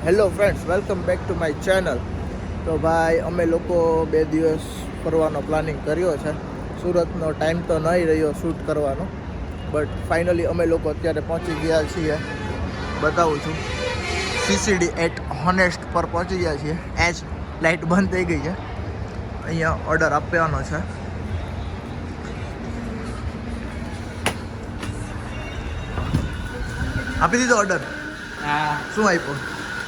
Hello friends, welcome back to my channel. તો ભાઈ અમે લોકો 2 દિવસ ફરવાનો પ્લાનિંગ કર્યો છે. સુરતનો ટાઈમ તો નહીં રહ્યો શૂટ કરવાનો, બટ ફાઇનલી અમે લોકો અત્યારે પહોંચી ગયા છીએ. બતાવું છું, CCD એટ હોનેસ્ટ પર પહોંચી ગયા છીએ. એચ લાઇટ બંધ થઈ ગઈ છે. અહીંયા ઓર્ડર આપવાનો છે. આપી દીધો ઓર્ડર? હા. શું આપ્યો?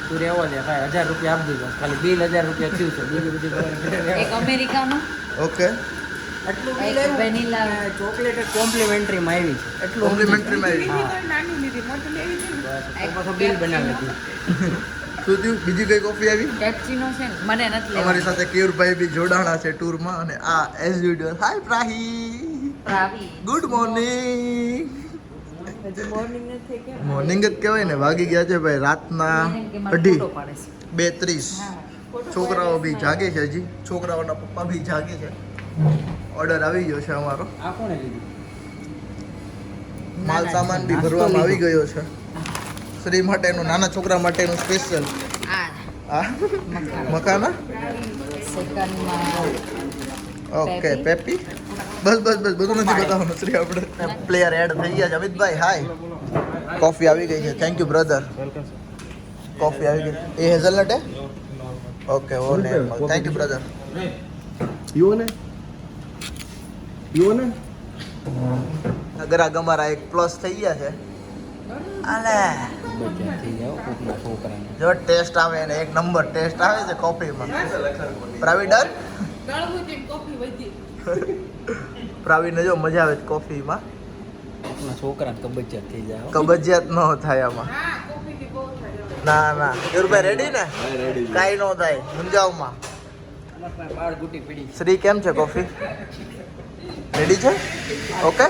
તું રહેવો દે ભાઈ, 1000 રૂપિયા આપી દીધો. ખાલી બિલ 1000 રૂપિયા થયું છે. બીજું બધું એક અમેરિકાનું, ઓકે. એટલું એક બિલ વેનીલા. ચોકલેટ કોમ્પ્લિમેન્ટરીમાં આવી છે. એટલું કોમ્પ્લિમેન્ટરીમાં આવી. તો પાછું બિલ બનાવી દીધું. શું થયું? બીજી કઈ કોફી આવી? કેપ્ચીનો છે ને, મને નથી લેવાનું. અમારી સાથે કેયુરભાઈ બી જોડાણા છે ટૂરમાં. અને આ as usual, hi Prahi, Raavi. Good morning. હજી મોર્નિંગ નથી કે મોર્નિંગ જ કહેવાય ને. વાગી ગયા છે ભાઈ રાતના કે મારો 2:30. ફોટો પાડે છે. 2:30. હા. છોકરાઓ બી જાગે છે હજી. છોકરાઓના પપ્પા બી જાગે છે. ઓર્ડર આવી ગયો છે અમારો. આ કોણે લીધું? માલ સામાન બી ભરવામાં આવી ગયો છે. શ્રી માટેનું, નાના છોકરા માટેનું સ્પેશિયલ. આ આ મકાના. સેકન્ડમાં ઓકે, પેપી. બસ બધું નથી બતાવવાનું શ્રી. આપણે પ્લેયર એડ થઈ ગયા છે. અમિતભાઈ હાય. કોફી આવી ગઈ છે. Thank you brother. કોફી આવી ગઈ. એ હેઝલનટ હે? ઓકે, ઓ normal. Thank you brother. You want it? અગર આ અમારા એક પ્લસ થઈ ગયા છે. આલે બચ્ચા થઈ જાવ કોકના છોકરાને. જો ટેસ્ટ આવે ને એક નંબર ટેસ્ટ આવે છે કોફીમાં. પ્રાવિડર પ્રાવીને જો મજા આવે છે કોફીમાં. કોકના છોકરાને કબજિયાત થઈ જાવ. કબજિયાત ન થાય આમાં. ના કેરુભાઈ રેડી ને? કાંઈ ન થાય મુંજાવમાં. બાળ ગુટી પડી. શ્રી કેમ છે? કોફી રેડી છે? ઓકે.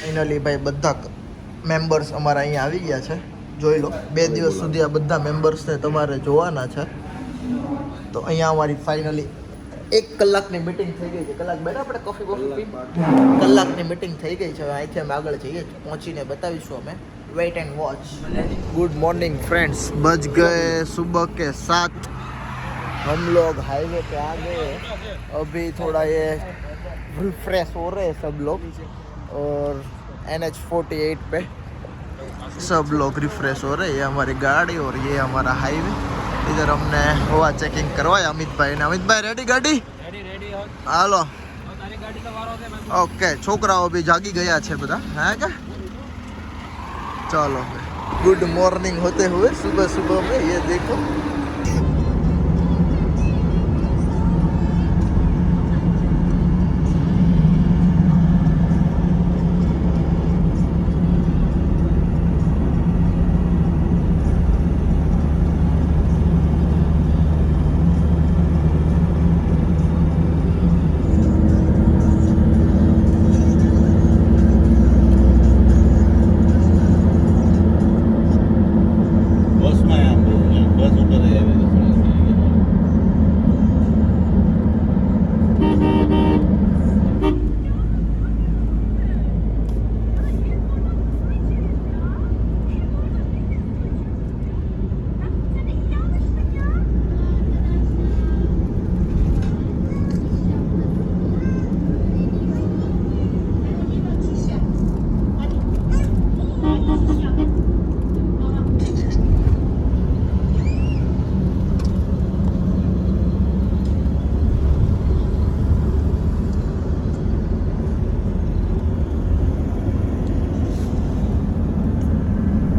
ફાઇનલી ભાઈ બધા મેમ્બર્સ અમારા અહીંયા આવી ગયા છે. જોઈ લો, 2 દિવસ સુધી આ બધા મેમ્બર્સને તમારે જોવાના છે. તો અહીંયા અમારી ફાઇનલી 1 કલાકની મીટિંગ થઈ ગઈ છે. કલાક બેઠા આપણે કોફી પી. કલાકની મીટિંગ થઈ ગઈ છે. હવે અહીંથી અમે આગળ જઈએ, પહોંચીને બતાવીશું અમે. Wait and watch. Good morning friends, बज गए सुबह के 7. हम लोग हाईवे पे आ गए. अभी थोड़ा ये रिफ्रेश हो रहे हैं सब लोग. और NH48 पे सब लोग रिफ्रेश हो रहे हैं. ये हमारी गाड़ी और ये हमारा हाईवे. इधर हमने हवा चेकिंग करवाया अमित भाई ने. अमित भाई रेडी गाड़ी? રેડી હાલો. તારી ગાડી તો વારો છે. ओके, છોકરાઓ બી જાગી ગયા છે બધા. હે કે चलो, गुड मॉर्निंग होते हुए सुबह में ये देखो.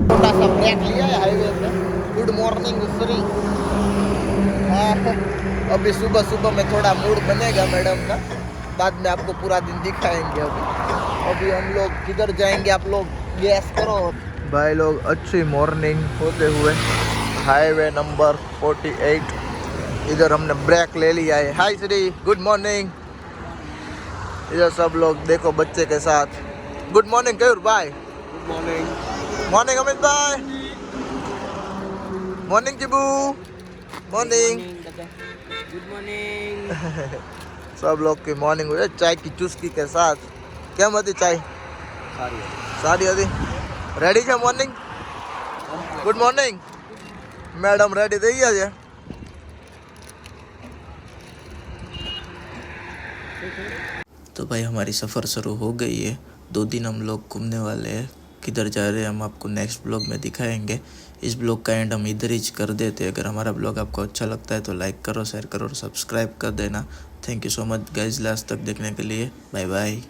छोटा सा ब्रेक लिया है हाईवे पे. Good morning Shri. अभी सुबह में थोड़ा मूड बनेगा मैडम का. बाद में आपको पूरा दिन दिखाएंगे. अभी हम लोग किधर जाएंगे आप लोग गैस करो भाई लोग. अच्छी मॉर्निंग होते हुए हाईवे नंबर 48. इधर हमने ब्रेक ले लिया है. हाय श्री, गुड मॉर्निंग. इधर सब लोग देखो बच्चे के साथ. गुड मॉर्निंग कयूर भाई. Good morning. मॉर्निंग अमित भाई. मॉर्निंग जीबू. मॉर्निंग. Good morning. सब लोग की मॉर्निंग हुई है चाय की चुस्की के साथ. क्या मती चाय? सारी હતી. રેડી છે morning? Good morning madam ready થઈ ગયા છે तो भाई हमारी सफ़र शुरू हो गई है 2 दिन हम लोग घूमने वाले हैं किधर जा रहे हैं हम आपको नेक्स्ट ब्लॉग में दिखाएंगे इस ब्लॉग का एंड हम इधर ही कर देते हैं अगर हमारा ब्लॉग आपको अच्छा लगता है तो लाइक करो शेयर करो और सब्सक्राइब कर देना thank you so much guys last तक देखने के लिए बाय बाय